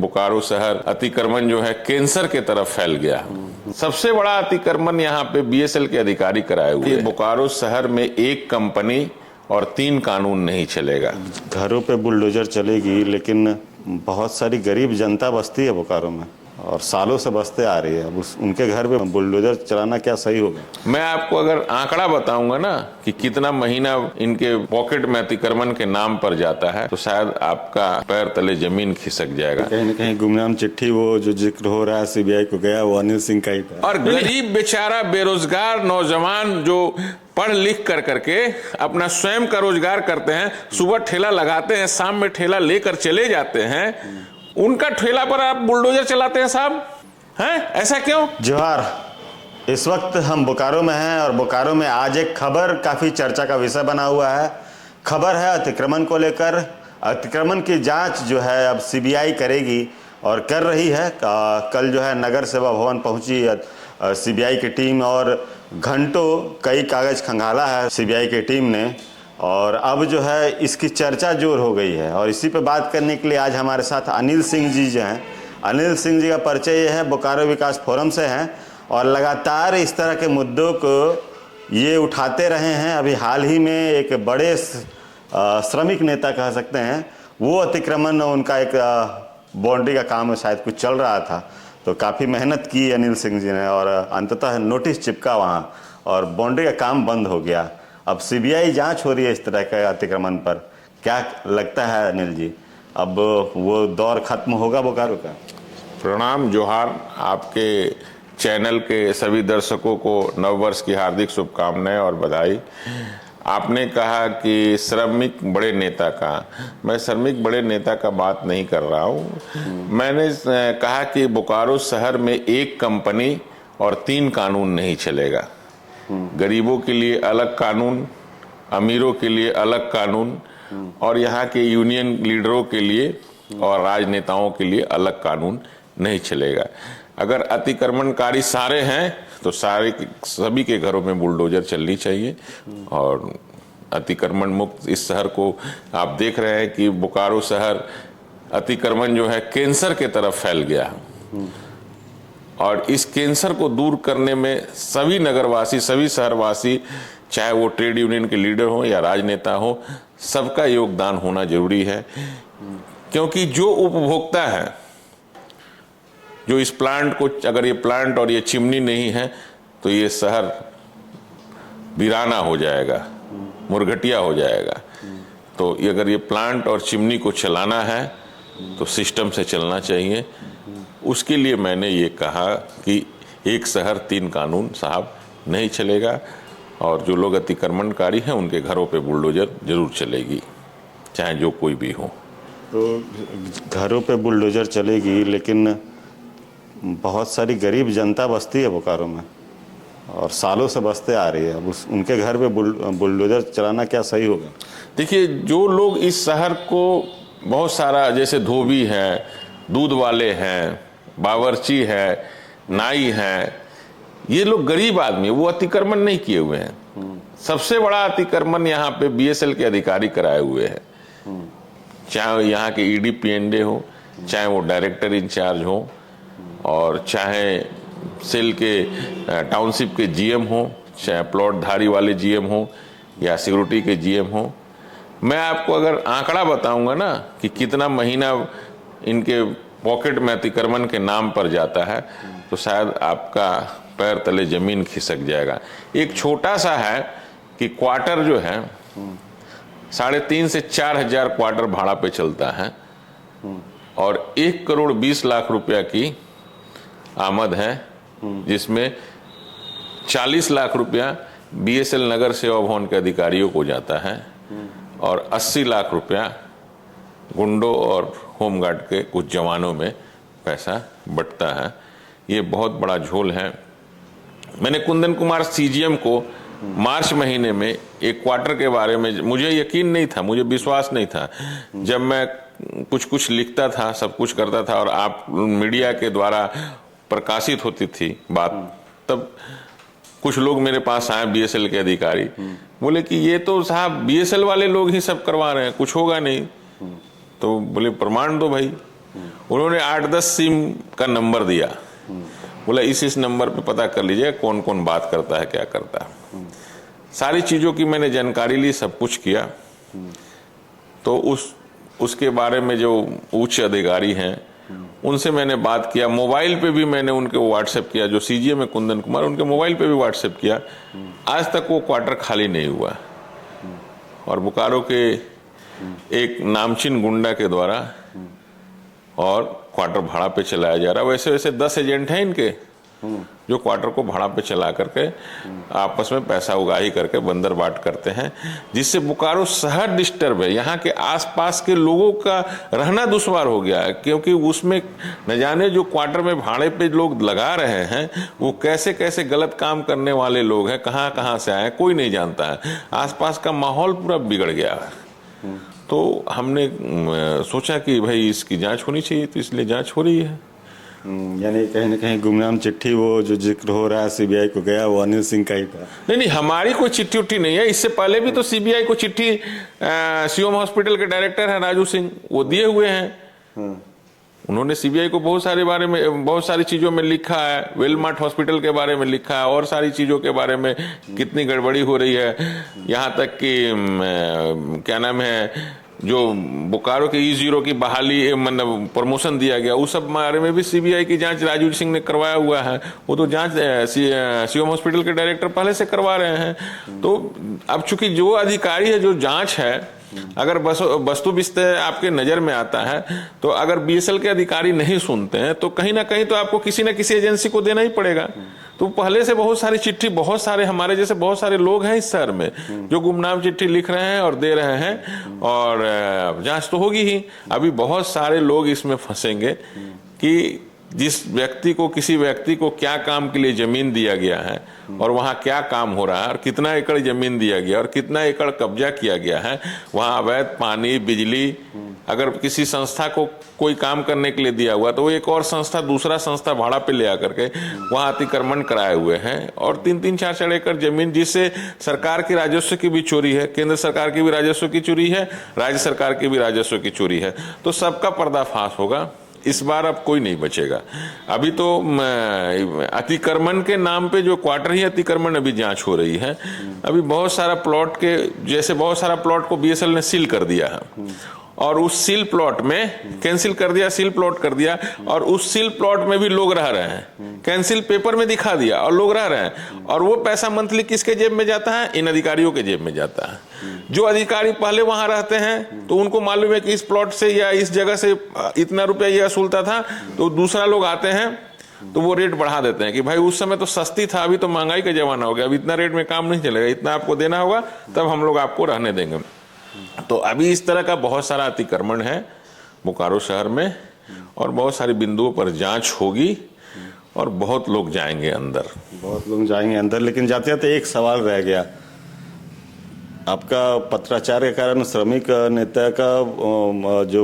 बोकारो शहर अतिक्रमण जो है कैंसर के तरफ फैल गया। सबसे बड़ा अतिक्रमण यहाँ पे बीएसएल के अधिकारी कराए हुए हैं। बोकारो शहर में एक कंपनी और 3 कानून नहीं चलेगा। घरों पे बुलडोजर चलेगी, लेकिन बहुत सारी गरीब जनता बसती है बोकारो में और सालों से बसते आ रही है। अब उनके घर पे बुलडोजर चलाना क्या सही होगा? मैं आपको अगर आंकड़ा बताऊंगा ना कि कितना महीना इनके पॉकेट में अतिक्रमण के नाम पर जाता है, तो शायद आपका पैर तले जमीन खिसक जाएगा। कहीं न कहीं गुमनाम चिट्ठी वो जो जिक्र हो रहा है सीबीआई को गया, वो अनिल सिंह का ही था। और गरीब बेचारा बेरोजगार नौजवान जो पढ़ लिख कर करके अपना स्वयं का रोजगार करते हैं, सुबह ठेला लगाते हैं, शाम में ठेला लेकर चले जाते हैं, उनका ठेला पर आप बुलडोजर चलाते हैं साहब, हैं? ऐसा क्यों? जोहार। इस वक्त हम बोकारो में हैं और बोकारो में आज एक खबर काफ़ी चर्चा का विषय बना हुआ है। खबर है अतिक्रमण को लेकर। अतिक्रमण की जांच जो है अब सीबीआई करेगी और कर रही है। कल जो है नगर सेवा भवन पहुंची सीबीआई की टीम और घंटों कई कागज खंगाला है सीबीआई की टीम ने, और अब जो है इसकी चर्चा जोर हो गई है। और इसी पे बात करने के लिए आज हमारे साथ अनिल सिंह जी जो हैं। अनिल सिंह जी का परिचय ये है, बोकारो विकास फोरम से हैं और लगातार इस तरह के मुद्दों को ये उठाते रहे हैं। अभी हाल ही में एक बड़े श्रमिक नेता कह सकते हैं, वो अतिक्रमण उनका एक बाउंड्री का काम शायद कुछ चल रहा था, तो काफ़ी मेहनत की अनिल सिंह जी ने और अंततः नोटिस चिपका वहाँ और बाउंड्री का काम बंद हो गया। अब सीबीआई जांच हो रही है इस तरह के अतिक्रमण पर। क्या लगता है अनिल जी, अब वो दौर खत्म होगा बोकारो का? प्रणाम, जोहार। आपके चैनल के सभी दर्शकों को नववर्ष की हार्दिक शुभकामनाएं और बधाई। आपने कहा कि श्रमिक बड़े नेता का, मैं श्रमिक बड़े नेता का बात नहीं कर रहा हूँ। मैंने कहा कि बोकारो शहर में एक कंपनी और 3 कानून नहीं चलेगा। गरीबों के लिए अलग कानून, अमीरों के लिए अलग कानून और यहाँ के यूनियन लीडरों के लिए और राजनेताओं के लिए अलग कानून नहीं चलेगा। अगर अतिक्रमणकारी सारे हैं तो सभी के घरों में बुलडोजर चलनी चाहिए और अतिक्रमण मुक्त इस शहर को आप देख रहे हैं कि बोकारो शहर अतिक्रमण जो है कैंसर के तरफ फैल गया और इस कैंसर को दूर करने में सभी नगरवासी, सभी शहरवासी, चाहे वो ट्रेड यूनियन के लीडर हो या राजनेता हो, सबका योगदान होना जरूरी है। क्योंकि जो उपभोक्ता है, जो इस प्लांट को, अगर ये प्लांट और ये चिमनी नहीं है तो ये शहर वीराना हो जाएगा, मुरघटिया हो जाएगा। तो अगर ये प्लांट और चिमनी को चलाना है तो सिस्टम से चलना चाहिए। उसके लिए मैंने ये कहा कि एक शहर 3 कानून साहब नहीं चलेगा और जो लोग अतिक्रमणकारी हैं उनके घरों पे बुलडोजर जरूर चलेगी, चाहे जो कोई भी हो। तो घरों पे बुलडोजर चलेगी, लेकिन बहुत सारी गरीब जनता बसती है बोकारो में और सालों से बसते आ रही है। अब उनके घर पे बुलडोजर चलाना क्या सही होगा? देखिए, जो लोग इस शहर को बहुत सारा, जैसे धोबी हैं, दूध वाले हैं, बावर्ची है, नाई है, ये लोग गरीब आदमी, वो अतिक्रमण नहीं किए हुए हैं। सबसे बड़ा अतिक्रमण यहाँ पे बीएसएल के अधिकारी कराए हुए हैं, चाहे यहाँ के ईडी पीएनडे हो, चाहे वो डायरेक्टर इंचार्ज हो और चाहे सेल के टाउनशिप के जीएम हो, चाहे प्लॉट धारी वाले जीएम हो या सिक्योरिटी के जीएम हो। मैं आपको अगर आंकड़ा बताऊंगा ना कि कितना महीना इनके पॉकेट में अतिक्रमण के नाम पर जाता है, तो शायद आपका पैर तले जमीन खिसक जाएगा। एक छोटा सा है कि क्वार्टर जो है 3.5 से 4 हजार क्वार्टर भाड़ा पे चलता है और 1 करोड़ 20 लाख रुपया की आमद है, जिसमें 40 लाख रुपया बीएसएल नगर सेवा भवन के अधिकारियों को जाता है और 80 लाख रुपया गुंडों और होमगार्ड के कुछ जवानों में पैसा बंटता है। ये बहुत बड़ा झोल है। मैंने कुंदन कुमार सीजीएम को मार्च महीने में एक क्वार्टर के बारे में, मुझे यकीन नहीं था, मुझे विश्वास नहीं था, जब मैं कुछ लिखता था, सब कुछ करता था और आप मीडिया के द्वारा प्रकाशित होती थी बात, तब कुछ लोग मेरे पास आए बीएसएल के अधिकारी, बोले कि ये तो साहब बीएसएल वाले लोग ही सब करवा रहे हैं, कुछ होगा नहीं। तो बोले प्रमाण दो भाई, उन्होंने 8-10 सिम का नंबर दिया, बोला इस नंबर पे पता कर लीजिए कौन कौन बात करता है, क्या करता है। सारी चीज़ों की मैंने जानकारी ली, सब कुछ किया। तो उसके बारे में जो उच्च अधिकारी हैं उनसे मैंने बात किया, मोबाइल पे भी मैंने उनके व्हाट्सएप किया, जो सीजीएम है कुंदन कुमार, उनके मोबाइल पे भी व्हाट्सएप किया। आज तक वो क्वार्टर खाली नहीं हुआ और बोकारो के एक नामचीन गुंडा के द्वारा और क्वार्टर भाड़ा पे चलाया जा रहा है। वैसे वैसे 10 एजेंट हैं इनके जो क्वार्टर को भाड़ा पे चला करके आपस में पैसा उगाही करके बंदर बाट करते हैं, जिससे बोकारो शहर डिस्टर्ब है। यहाँ के आसपास के लोगों का रहना दुश्वार हो गया है, क्योंकि उसमें न जाने जो क्वार्टर में भाड़े पे लोग लगा रहे हैं वो कैसे कैसे गलत काम करने वाले लोग हैं, कहाँ कहाँ से आए कोई नहीं जानता है। आसपास का माहौल पूरा बिगड़ गया है। तो हमने सोचा कि भाई इसकी जांच होनी चाहिए, तो इसलिए जांच हो रही है। यानी कहीं ना कहीं गुमनाम चिट्ठी वो जो जिक्र हो रहा है सीबीआई को गया, वो अनिल सिंह का ही था। नहीं, हमारी कोई चिट्ठी उट्ठी नहीं है। इससे पहले भी तो सीबीआई को चिट्ठी सीएम हॉस्पिटल के डायरेक्टर हैं राजू सिंह, वो दिए हुए हैं। उन्होंने सीबीआई को बहुत सारे बारे में, बहुत सारी चीजों में लिखा है। वेलमार्ट हॉस्पिटल के बारे में लिखा है और सारी चीजों के बारे में, कितनी गड़बड़ी हो रही है। यहाँ तक कि क्या नाम है, जो बोकारो के E0 की बहाली मतलब प्रमोशन दिया गया, उस सब बारे में भी सीबीआई की जांच राजू सिंह ने करवाया हुआ है। वो तो जांच सीएम हॉस्पिटल के डायरेक्टर पहले से करवा रहे हैं। तो अब चूंकि जो अधिकारी है, जो जांच है, अगर वस्तु विषय आपके नजर में आता है, तो अगर बीएसएल के अधिकारी नहीं सुनते हैं तो कहीं ना कहीं तो आपको किसी न किसी एजेंसी को देना ही पड़ेगा। तो पहले से बहुत सारी चिट्ठी, बहुत सारे हमारे जैसे बहुत सारे लोग हैं इस शहर में जो गुमनाम चिट्ठी लिख रहे हैं और दे रहे हैं, और जांच तो होगी ही। अभी बहुत सारे लोग इसमें फंसेंगे कि जिस व्यक्ति को, किसी व्यक्ति को क्या काम के लिए जमीन दिया गया है और वहां क्या काम हो रहा है, और कितना एकड़ जमीन दिया गया और कितना एकड़ कब्जा किया गया है, वहां अवैध पानी, बिजली, अगर किसी संस्था को कोई काम करने के लिए दिया हुआ तो वो एक और संस्था, दूसरा संस्था भाड़ा पे ले आकर के वहां अतिक्रमण कराए हुए हैं, और 3-3, 4-4 एकड़ जमीन, जिससे सरकार के राजस्व की भी चोरी है, केंद्र सरकार की भी राजस्व की चोरी है, राज्य सरकार की भी राजस्व की चोरी है। तो सबका पर्दाफाश होगा इस बार, अब कोई नहीं बचेगा। अभी तो अतिक्रमण के नाम पे जो क्वार्टर ही अतिक्रमण, अभी जांच हो रही है। अभी बहुत सारा प्लॉट के, जैसे बहुत सारा प्लॉट को बीएसएल ने सील कर दिया है, और उस सील प्लॉट में कैंसिल कर दिया, सील प्लॉट कर दिया, और उस सील प्लॉट में भी लोग रह रहे हैं। कैंसिल पेपर में दिखा दिया और लोग रह रहे हैं, और वो पैसा मंथली किसके जेब में जाता है? इन अधिकारियों के जेब में जाता है। जो अधिकारी पहले वहां रहते हैं तो उनको मालूम है कि इस प्लॉट से या इस जगह से इतना रुपया ये वसूलता था, तो दूसरा लोग आते हैं तो वो रेट बढ़ा देते हैं कि भाई उस समय तो सस्ती था, अभी तो महंगाई का जमाना हो गया, अभी इतना रेट में काम नहीं चलेगा, इतना आपको देना होगा तब हम लोग आपको रहने देंगे। तो अभी इस तरह का बहुत सारा अतिक्रमण है बोकारो शहर में, और बहुत सारी बिंदुओं पर जांच होगी और बहुत लोग जाएंगे अंदर, बहुत लोग जाएंगे अंदर। लेकिन जाते जाते एक सवाल रह गया, आपका पत्राचार के कारण श्रमिक नेता का जो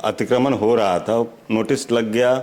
अतिक्रमण हो रहा था नोटिस लग गया,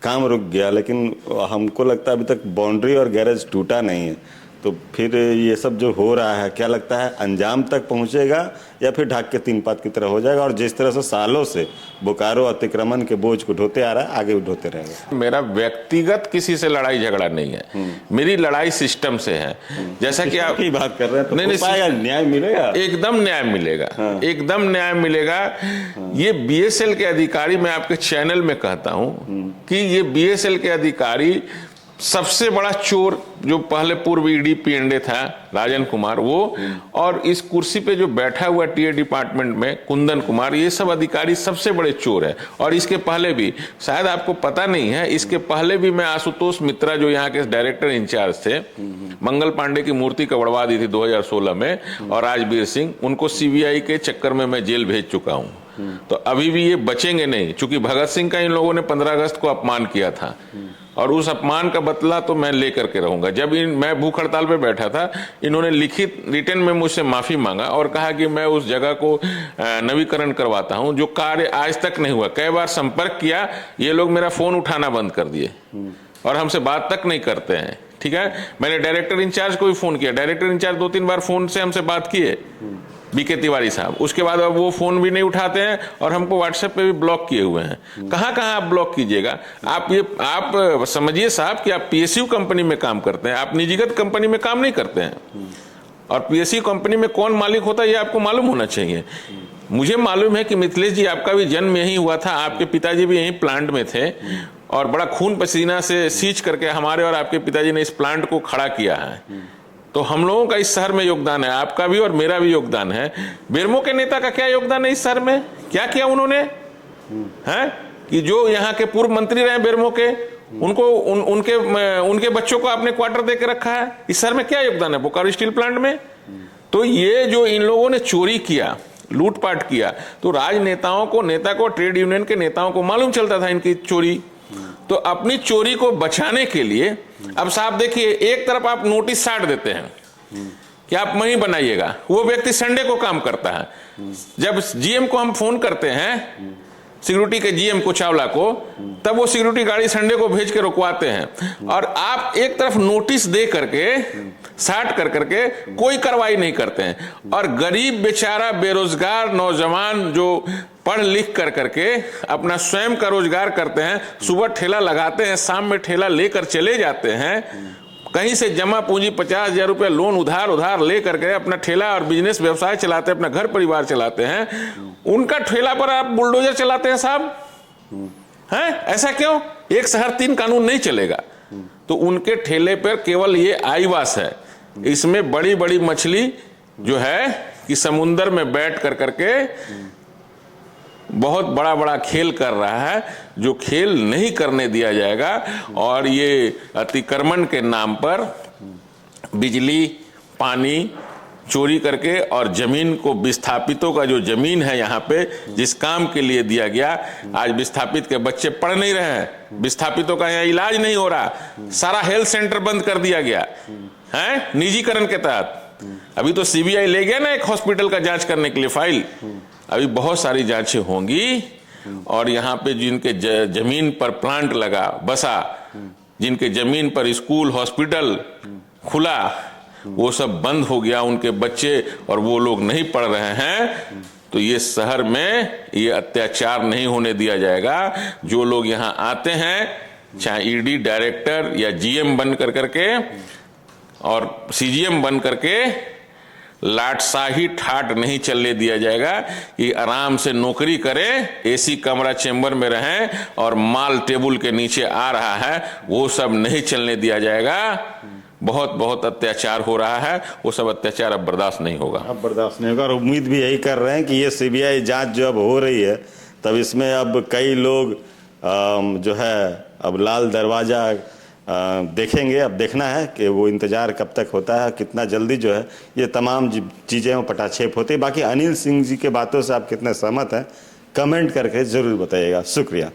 काम रुक गया, लेकिन हमको लगता है अभी तक बाउंड्री और गैरेज टूटा नहीं है। तो फिर ये सब जो हो रहा है, क्या लगता है अंजाम तक पहुंचेगा या फिर ढाक के तीन पात की तरह हो जाएगा? और जिस तरह से सालों से बोकारो अतिक्रमण के बोझ को ढोते आ रहा है, आगे भी ढोते रहेगा। मेरा व्यक्तिगत किसी से लड़ाई झगड़ा नहीं है, मेरी लड़ाई सिस्टम से है। जैसा कि आप की बात कर रहे हैं, तो नहीं, पाएगा, न्याय मिलेगा, एकदम न्याय मिलेगा। हाँ। एकदम न्याय मिलेगा। हाँ। ये बीएसएल के अधिकारी, मैं आपके चैनल में कहता हूं कि ये बीएसएल के अधिकारी सबसे बड़ा चोर जो पहले पूर्व ईडी पीएनडे था राजन कुमार, वो और इस कुर्सी पे जो बैठा हुआ टीए डिपार्टमेंट में कुंदन कुमार, ये सब अधिकारी सबसे बड़े चोर है। और इसके पहले भी, शायद आपको पता नहीं है, इसके पहले भी मैं आशुतोष मित्रा जो यहाँ के डायरेक्टर इंचार्ज थे, मंगल पांडे की मूर्ति कबड़वा दी थी 2016 में, और राजवीर सिंह, उनको सीबीआई के चक्कर में मैं जेल भेज चुका हूँ। तो अभी भी ये बचेंगे नहीं, चूंकि भगत सिंह का इन लोगों ने 15 अगस्त को अपमान किया था, और उस अपमान का बदला तो मैं लेकर के रहूंगा। जब मैं भूख हड़ताल पे बैठा था, इन्होंने लिखित रिटर्न में मुझसे माफी मांगा और कहा कि मैं उस जगह को नवीकरण करवाता हूं, जो कार्य आज तक नहीं हुआ। कई बार संपर्क किया, ये लोग मेरा फोन उठाना बंद कर दिए और हमसे बात तक नहीं करते हैं। ठीक है, मैंने डायरेक्टर इंचार्ज को भी फोन किया, डायरेक्टर इंचार्ज 2-3 बार फोन से हमसे बात किए, बीके तिवारी साहब। उसके बाद अब वो फोन भी नहीं उठाते हैं और हमको व्हाट्सएप पे भी ब्लॉक किए हुए हैं। कहाँ कहाँ आप ब्लॉक कीजिएगा? आप समझिए साहब कि आप पीएसयू कंपनी में काम करते हैं, आप निजीगत कंपनी में काम नहीं करते हैं। और पीएसयू कंपनी में कौन मालिक होता है ये आपको मालूम होना चाहिए। मुझे मालूम है कि मिथिलेश जी आपका भी जन्म यहीं हुआ था, आपके पिताजी भी यहीं प्लांट में थे और बड़ा खून पसीना से सींच करके हमारे और आपके पिताजी ने इस प्लांट को खड़ा किया है। तो हम लोगों का इस शहर में योगदान है, आपका भी और मेरा भी योगदान है। बेरमो के नेता का क्या योगदान है इस शहर में? क्या किया उन्होंने? हैं कि जो यहाँ के पूर्व मंत्री रहे बेरमो के, उनको उनके बच्चों को आपने क्वार्टर दे के रखा है। इस शहर में क्या योगदान है बोकारो स्टील प्लांट में? तो ये जो इन लोगों ने चोरी किया, लूटपाट किया, तो राजनेताओं को, नेता को, ट्रेड यूनियन के नेताओं को मालूम चलता था इनकी चोरी। तो अपनी चोरी को बचाने के लिए अब साहब देखिए, एक तरफ आप नोटिस साट देते हैं कि आप वहीं बनाइएगा, वो व्यक्ति संडे को काम करता है। जब जीएम को हम फोन करते हैं, सिक्योरिटी के जीएम को, चावला को, तब वो सिक्योरिटी गाड़ी संडे को भेज के रुकवाते हैं। और आप एक तरफ नोटिस दे करके, साट कर करके कोई कार्रवाई नहीं करते हैं। और गरीब बेचारा बेरोजगार नौजवान जो पढ़ लिख कर करके अपना स्वयं का रोजगार करते हैं, सुबह ठेला लगाते हैं, शाम में ठेला लेकर चले जाते हैं, कहीं से जमा पूंजी 50,000 रुपया लोन उधार ले करके अपना ठेला और बिजनेस व्यवसाय चलाते हैं, अपना घर परिवार चलाते हैं। उनका ठेला पर आप बुलडोजर चलाते हैं साहब, हैं? ऐसा क्यों? एक शहर 3 कानून नहीं चलेगा। तो उनके ठेले पर केवल ये आईवास है, इसमें बड़ी बड़ी मछली जो है कि समुंदर में बैठ कर करके बहुत बड़ा बड़ा खेल कर रहा है, जो खेल नहीं करने दिया जाएगा। और ये अतिक्रमण के नाम पर बिजली, पानी चोरी करके और जमीन को, विस्थापितों का जो जमीन है यहाँ पे जिस काम के लिए दिया गया, आज विस्थापित के बच्चे पढ़ नहीं रहे हैं, विस्थापितों का यहाँ इलाज नहीं हो रहा, सारा हेल्थ सेंटर बंद कर दिया गया है निजीकरण के तहत। अभी तो सीबीआई ले गया ना एक हॉस्पिटल का जांच करने के लिए फाइल, अभी बहुत सारी जांचें होंगी। और यहाँ पे जिनके जमीन पर प्लांट लगा, बसा, जिनके जमीन पर स्कूल, हॉस्पिटल खुला, वो सब बंद हो गया, उनके बच्चे और वो लोग नहीं पढ़ रहे हैं। तो ये शहर में ये अत्याचार नहीं होने दिया जाएगा। जो लोग यहाँ आते हैं, चाहे ईडी डायरेक्टर या जीएम बन कर करके और सीजीएम बन करके, लाटशाही ठाट नहीं चलने दिया जाएगा कि आराम से नौकरी करें, एसी कमरा चेंबर में रहें और माल टेबल के नीचे आ रहा है, वो सब नहीं चलने दिया जाएगा। बहुत बहुत अत्याचार हो रहा है, वो सब अत्याचार अब बर्दाश्त नहीं होगा। अब बर्दाश्त नहीं होगा। और उम्मीद भी यही कर रहे हैं कि ये सीबीआई जांच जो अब हो रही है, तब इसमें अब कई लोग जो है अब लाल दरवाजा देखेंगे। अब देखना है कि वो इंतज़ार कब तक होता है, कितना जल्दी जो है ये तमाम चीज़ें वो पटाक्षेप होती है। बाकी अनिल सिंह जी के बातों से आप कितने सहमत हैं, कमेंट करके ज़रूर बताइएगा। शुक्रिया।